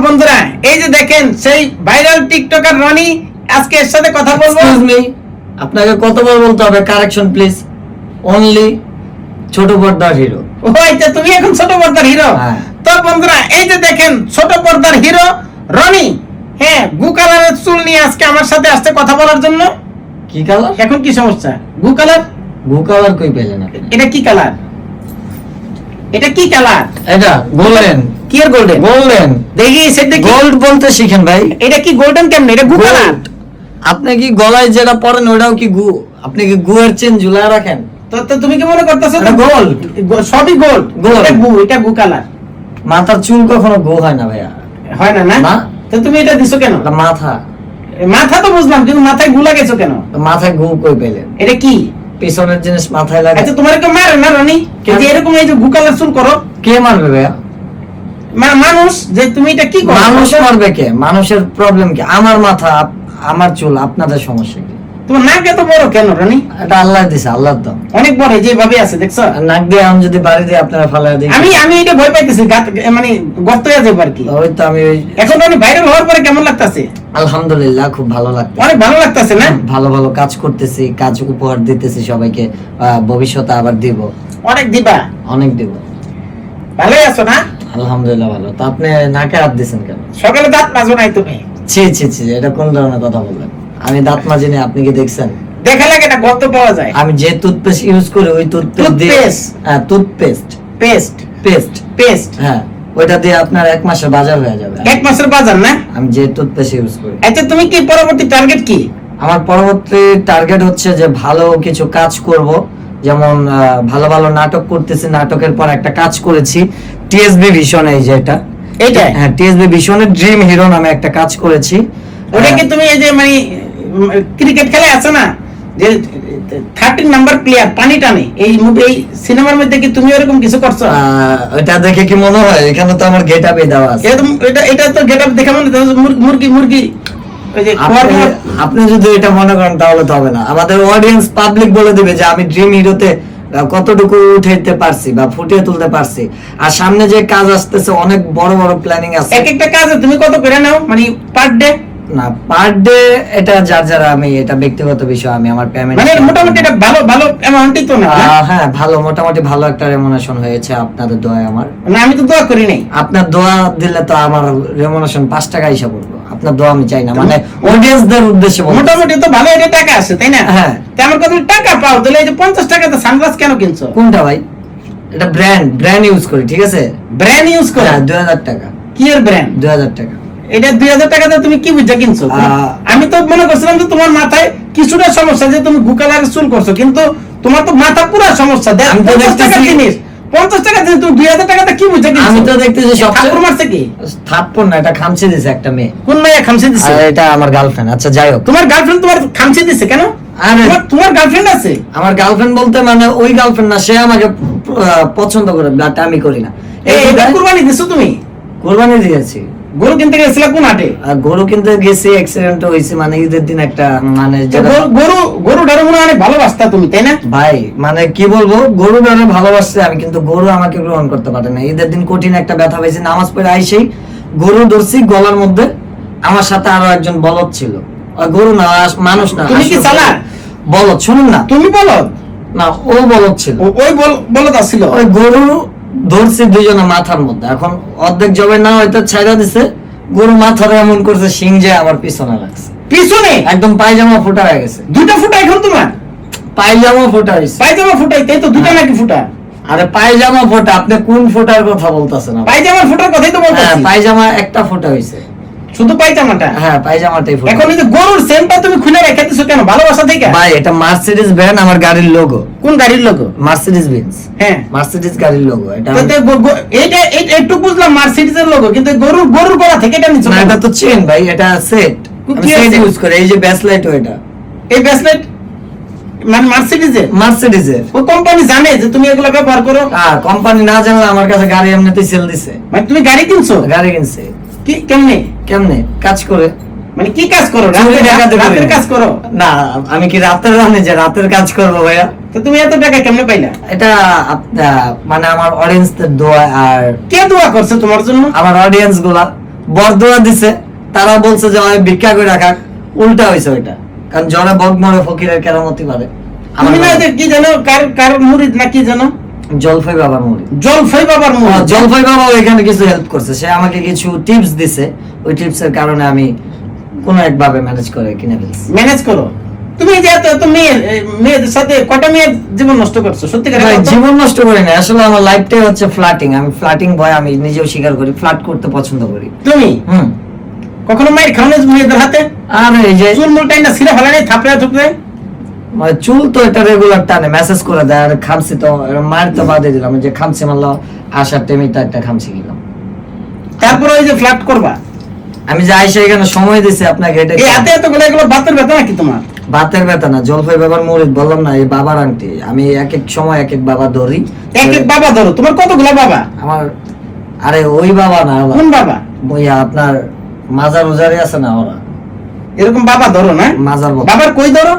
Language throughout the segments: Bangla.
বন্ধুরা, এই যে দেখেন সেই ভাইরাল টিকটকার রনি, আজকে এর সাথে কথা বলবো। এক্সকিউজ মি, আপনাকে কতবার বলতে হবে কারেকশন প্লিজ। অনলি ছোট পর্দার হিরো। ও আচ্ছা, তুমি এখন ছোট পর্দার হিরো। হ্যাঁ। তো বন্ধুরা, এই যে দেখেন ছোট পর্দার হিরো রনি, হ্যাঁ, গু কালারের চুল নিয়ে আজকে আমার সাথে আসছে কথা বলার জন্য। কি কালার? এখন কি সমস্যা? গু কালার? গু কালার কই পেলেন আপনি? এটা কি কালার? এটা কি কালার? এটা গোল্ডেন। কি এর গোল্ডেন? গোল্ডেন। দেখি সেটা কি? গোল্ড বলতে শিখেন ভাই। এটা কি গোল্ডেন কেমনে? এটা গু কালার। আপনি কি গলায় যেটা পরেন ওটাও কি গু? আপনি কি গুয়ের চেন ঝুলায় রাখেন? তো তুমি কি মনে করতেছো এটা গোল্ড। সবই গোল্ড? গোল্ড। এটা গু কালার। মাথার চুল কখনো গু হয় না ভাইয়া। হয় না? না। তো তুমি এটা দিছো কেন? এটা মাথা। মাথা তো বুঝলাম, কিন্তু মাথায় গু লাগাইছো কেন? মাথায় গু কই পেলেন? এটা কি? পিছনের জিনিস মাথায় লাগে। আচ্ছা, তোমার কেউ মারে না রনি? এই যে এরকম এই যে গু কালার চুল করো, কে মারবে ভাইয়া? মানুষ যে তুমি এটা কি করো? মানুষ মারবে কে? মানুষের প্রবলেম কি? আমার মাথা আমার চুল, আপনাদের সমস্যা কি? তোমার নাক এত বড় কেন রনি? এটা আল্লাহ দিছে, আল্লাহর দাম। অনেক বড়, যেভাবে আছে দেখছো। আর নাক দিয়ে আমি যদি বাড়ি দিয়ে আপনারা ফালায় দিই, আমি এটা ভয় পাইতেছি, মানে গর্ত হয়ে যাবে আর কি। ওই তো আমি এখন রনি ভাইরাল হওয়ার পরে কেমন লাগতেছে? আলহামদুলিল্লাহ খুব ভালো লাগছে। অনেক ভালো লাগতেছে না? ভালো ভালো কাজ করতেছি, কাজ উপহার দিতেছি সবাইকে। ভবিষ্যতে আবার দিব, অনেক দিবা। অনেক দিব। ভালোই আছো না? আলহামদুলিল্লাহ ভালো। তো আপনি নাকে হাত দিছেন কেন? সকালে দাঁত মাজো নাই তুমি? ছি ছি ছি, এটা কোন ধরনের কথা বললেন? আমি দাঁত মাজি না, আপনি কি দেখছেন? দেখা লাগে না, গর্ত পাওয়া যায়। আমি যে টুথপেস্ট ইউজ করি ওই টুথপেস্ট দিয়ে, টুথপেস্ট? হ্যাঁ টুথপেস্ট, পেস্ট? Paste, paste? হ্যাঁ ওইটা দিয়ে আপনার 1 মাসের বাজার হয়ে যাবে। এক মাসের বাজার না? আমি যে টুথপেস্ট ইউজ করি। আচ্ছা, তুমি কি পরবর্তী টার্গেট কি? আমার পরবর্তী টার্গেট হচ্ছে যে ভালো কিছু কাজ করব। যেমন ভালো ভালো নাটক করতেছি, নাটকের পর একটা কাজ করেছি টিএসবি ভিশন, এই যে এইটা? হ্যাঁ টিএসবি ভিশনের ড্রিম হিরো নামে একটা কাজ করেছি। ওটা কি তুমি এই যে মানে ক্রিকেট খেলায় আছে না যে 13 নাম্বার প্লেয়ার পানি টানে, এই মুভি এই সিনেমার মধ্যে কি তুমি এরকম কিছু করছো? ওটা দেখে কি মনে হয়? এখানে তো আমার গেটআপে দেওয়া আছে। এটা তো গেটআপ দেখে মনে হচ্ছে মুরগি ওই যে আপনি যদি এটা মনে করেন তাহলে তো হবে না। আমাদের অডিয়েন্স পাবলিক বলে দিবে যে আমি ড্রিম হিরোতে কতটুকু উঠাইতে পারছি বা ফুটিয়ে তুলতে পারছি। আর সামনে যে কাজ আসতেছে অনেক বড় বড় প্ল্যানিং আছে। এক একটা কাজে তুমি কত করে নাও, মানে পার ডে? না, পার ডে এটা যার যারা, আমি এটা ব্যক্তিগত বিষয়, আমি আমার পেমেন্ট মানে মোটামুটি এটা ভালো ভালো অ্যামাউন্টই তো না? হ্যাঁ ভালো, মোটামুটি ভালো একটা রেমুনেশন হয়েছে আপনাদের দোয়ায়। আমার না, আমি তো দোয়া করি নাই। আপনার দোয়া দিলে তো আমার রেমুনেশন 5 টাকা হিসাব করবো। আপনার দোয়া আমি চাই না, মানে অডিয়েন্সদের উদ্দেশ্যে বলছি। মোটামুটি তো ভালো এটা টাকা আছে, তাই না? হ্যাঁ। তা আমার কত টাকা পাও তাহলে? এই যে 50 টাকাতে সানগ্লাস কেন কিনছো? কোনটা ভাই? এটা ব্র্যান্ড ইউজ করি, ঠিক আছে? ব্র্যান্ড ইউজ করো? 2000 টাকা। কি এর ব্র্যান্ড? 2000 টাকা। এটা 2000 টাকাতে তুমি কি বুঝা কিনছো? আমি তো মনে করছিলাম যে তোমার মাথায় কিছুটা সমস্যা, যে তুমি গুকালার চুল করছো, কিন্তু তোমার তো মাথা পুরো সমস্যা। আমি তো 50 টাকা দেখতেছি- জিনিস 50 টাকা দিয়ে তুমি 2000 টাকাতে কি বুঝা কিনছো? আমি তো দেখতেছি সবচেয়ে ঠাকুর মারছে কি? থাপ্পড় না, এটা খামচে দিছে একটা মেয়ে। কোন মেয়ে খামছে দিছে? আর এটা আমার গার্লফ্রেন্ড। আচ্ছা যাই হোক, তোমার গার্লফ্রেন্ড তোমার খামছে দিছে কেন? আরে তোমার গার্লফ্রেন্ড আছে? আমার গার্লফ্রেন্ড বলতে মানে ওই গার্লফ্রেন্ড না, সে আমাকে পছন্দ করে, বাট আমি করি না। এটা কুরবানি দিছো তুমি? কোরবানি দিয়েছি। গরু কিনতে গেছিলা কোন হাটে? আর গরু কিনতে গেছি, অ্যাক্সিডেন্ট হয়েছে, মানে ঈদের দিন একটা, মানে যেটা গরুটারে মনে হয় অনেক ভালোবাসতা তুমি, তাই না? ভাই মানে কি বলবো, গরু ধরে ভালোবাসছে আমি, কিন্তু গরু আমাকে গ্রহণ করতে পারে না। ঈদের দিন কঠিন একটা ব্যথা পেয়েছি, নামাজ পড়ে আইসেই গরু ধরছি গলার মধ্যে। আমার সাথে আরো একজন বলদ ছিল। আর গরু না, মানুষ না। তুমি কি আসলে চালাক? বলদ, শুনুন না। তুমি বলো না, ও বলদ ছিল। ওই বলদ আসছিল। ওই গরু ধরছি দুইজনে মাথার মধ্যে। এখন অর্ধেক জবে না হয়তো ছাইড়া দিছে, গরু মাথার এমন করছে সিং যে আমার পিছনে লাগছে, পিছনে একদম পায়জামা ফুটা হয়ে গেছে। দুইটা ফুটা এখন তোমার? পায়জামা ফুটা হয়েছে। পায়জামা ফুটাই, তাই তো? দুইটা নাকি ফুটা? আরে পায়জামা ফোটা, আপনি কোন ফোটার কথা বলতেছেন? পায়জামার ফুটার কথাই তো বলতেছি। হ্যাঁ, পায়জামা একটা ফোটা হয়েছে, শুধু পায়জামাটা? হ্যাঁ পায়জামাটাই ফোটা। এখন এই যে গরুর সেন্টটা তুমি খুলে রেখে দিছো কেন? ভালোবাসা থেকে? ভাই এটা মার্সিডিজ ব্র্যান্ড, আমার গাড়ির লোগো। কোন গাড়ির লোগো? Mercedes Benz. হ্যাঁ, মার্সিডিজ গাড়ির লোগো এটা। এইটা একটু বুঝলাম মার্সিডিজের লোগো, কিন্তু গরুর গলা থেকে এটা নিছো? না, এটা তো চেন ভাই, এটা সেট। আমি সেট ইউজ করি। এই যে ব্যাসলাইটও এটা। এই ব্রেসলেট মানে মার্সিডিজের? ওই কোম্পানি জানে যে তুমি এগুলো ব্যবহার করো? কোম্পানি না জানলে আমার কাছে গাড়ি এমনিতেই সেল দিছে। মানে তুমি গাড়ি কিনছো? গাড়ি কিনছে। কি কেমনে? কেমনে কাজ করে? মানে কি কাজ করো? রাতের কাজ করো? না, আমি কি রাতের রানে যে রাতের কাজ করবো ভাইয়া? তো তুমি এত টাকা কেমনে পাইলা? এটা মানে আমার অডিয়েন্সদের দোয়া। আর কে দোয়া করছে তোমার জন্য? আমার অডিয়েন্স গুলা বরদোয়া দিছে, তারা বলছে যে ওই ভিক্ষা করে রাখা, উল্টা হয়েছে ওইটা। কারণ জনে বগ মরে ফকিরের কেরামতি পারে। তুমি না যে কি জানো কার কার মুরিদ না কি জানো, জলফাই বাবার মুড়ি, জলফাই বাবার মুরিদ। জলফাই বাবা এখানে কিছু হেল্প করছে, সে আমাকে কিছু টিপস দিছে, ওই টিপসের কারণে আমি কোনো একভাবে ম্যানেজ করে কিনে ফেলছি। ম্যানেজ করো। তুমি যে এত মেয়েদের সাথে কটা মেয়ের জীবন নষ্ট করছো সত্যি করে? ভাই জীবন নষ্ট করি না, আসলে আমার লাইফটাই হচ্ছে ফ্লার্টিং। আমি ফ্লার্টিং বয়, আমি নিজেও স্বীকার করি, ফ্লার্ট করতে পছন্দ করি। তুমি কখনো মায়ের খাওয়ানো মেয়েদের হাতে? আর এই যে চুল মুলটাই না ছিঁড়ে ফেলা নেই থাপড়ে থুপড়ে? মানে চুল তো এটা রেগুলার টানে, মেসেজ করে দেয়। আর খামছি তো মায়ের তো বাদে দিলাম, যে খামছি মারলো আসার টেমিটা একটা খামছি গেলাম। তারপরে ওই যে ফ্লার্ট করবা, আমি যে আইসা এখানে সময় দিছি আপনাকে, এটা এই হাতে এতগুলো এগুলো বাতের ব্যথা নাকি তোমার? বাতের ব্যথা না, জলফাই বাবার মুরিদ বললাম না, এই বাবার আংটি। আমি এক এক সময় এক এক বাবা ধরি। এক এক বাবা ধরো? তোমার কতগুলো বাবা? আমার আরে ওই বাবা না, কোন বাবা? ওই আপনার মাজার উজারে আছে না, ওরা এরকম বাবা ধরো না? মাজার মতো। বাবার কই ধরো?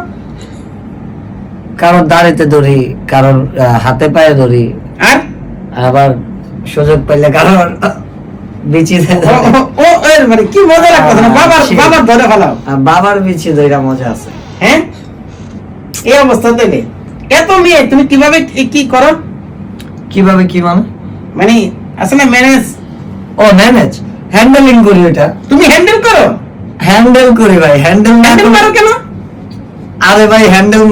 কারোর দাড়িতে ধরি, কারোর হাতে পায়ে ধরি, আর আবার সুযোগ পাইলে কারোর বিচি মানে কি মজা লাগতো না? বাবার ধরে ফেলাও? বাবার বিচি ধইরা মজা আছে। হ্যাঁ, এই অবস্থা তাইলে এত মেয়ে তুমি কিভাবে কি করো? কিভাবে কি মানে আসলে ম্যানেজ? ও ম্যানেজ, হ্যান্ডেলিং করি। ওটা তুমি হ্যান্ডেল করো? হ্যান্ডেল করি ভাই, হ্যান্ডেল না হ্যান্ডেল করো কেন? আরে ভাই হ্যান্ডেল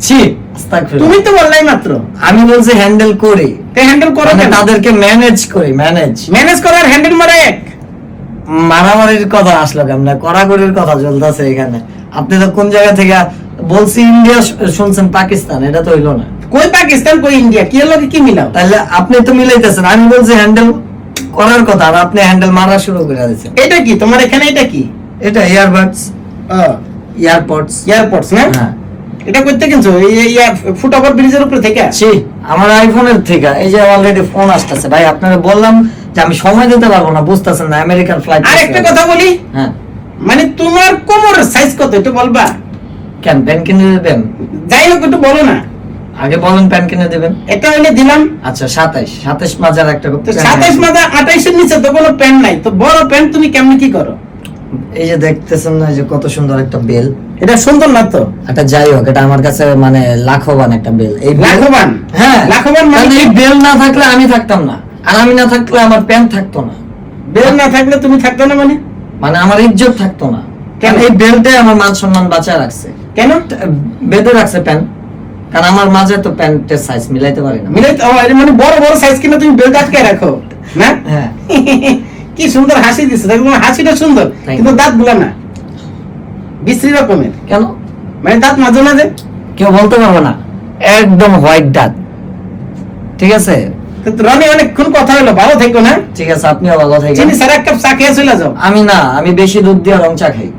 ছি, তুমি তো বললাই মাত্র। আমি বলছি হ্যান্ডেল করি। হ্যান্ডেল করো মানে কেন? তাদেরকে ম্যানেজ করি। ম্যানেজ করো আর হ্যান্ডেল মারা এক? মারামারির কথা আসলো কেমন? কড়াকড়ির কথা চলতেছে এখানে। আপনি তো কোন জায়গা থেকে বলছি ইন্ডিয়া শুনছেন, পাকিস্তান, এটা তো হইলো না। কই পাকিস্তান কই ইন্ডিয়া, কি হলো কি মিলাও? তাহলে আপনি তো মিলাইতেছেন, আমি বলছি হ্যান্ডেল করার কথা, আর আপনি হ্যান্ডেল মারা শুরু করে দিয়েছেন। এটা কি তোমার এখানে? এটা কি? এটা ইয়ারবাডস, এয়ারপোর্টস না? হ্যাঁ। এটা করতে কিনছো এই ফুটওভার ব্রিজের উপরে থেকে? ছি, আমার আইফোনের থেকে। এই যে অলরেডি ফোন আসতেছে ভাই, আপনারা বললাম যে আমি সময় দিতে পারবো না, বুঝতেছেন না, আমেরিকান ফ্লাইট। আর একটা কথা বলি, হ্যাঁ মানে তোমার কোমরের সাইজ কত একটু বলবা? কেন, প্যান্ট কিনে দেবেন? যাই হোক একটু বলো না। আগে বলেন প্যান্ট কিনে দেবেন। এটা হইলে দিলাম। আচ্ছা 27 মাজার একটা 27 মাথা 28 এর নিচে তো কোনো প্যান্ট নাই, তো বড় প্যান্ট তুমি কেমনে কি করো? এই যে দেখতেছেন না, এই যে কত সুন্দর একটা বেল। এটা সুন্দর না তো? এটা যাই হোক, এটা আমার কাছে মানে লাখবান একটা বেল। এই লাখবান? হ্যাঁ লাখবান মানে এই বেল না থাকলে আমি থাকতাম না, আর আমি না থাকলে আমার প্যান্ট থাকতো না। বেল না থাকলে তুমি থাকতো না মানে? মানে আমার ইজ্জত থাকতো না। কেন? এই বেলটাই আমার মান সম্মান বাঁচায় রাখছে। কেন বেঁধে রাখছে প্যান্ট? কারণ আমার মাঝে তো প্যান্টের সাইজ মিলাইতে পারি না। মিলাইতে এর মানে বড় বড় সাইজ কিনা তুমি বেল্ট আটকে রাখো না? হ্যাঁ। কি সুন্দর হাসি দিচ্ছে, দেখো তোমার হাসিটা সুন্দর, কিন্তু দাঁত গুলা না বিশ্রী রকমের। কেন? মানে দাঁত মাঝে মাঝে কেউ বলতে পারবে না, একদম হোয়াইট দাঁত। ঠিক আছে কিন্তু রনি অনেকক্ষণ কথা হলো, ভালো থেকো না? ঠিক আছে, আপনিও ভালো থাকেন। চিনি স্যার এক কাপ চা খেয়ে চলে যাও। আমি না, আমি বেশি দুধ দিয়ে রং চা খাই।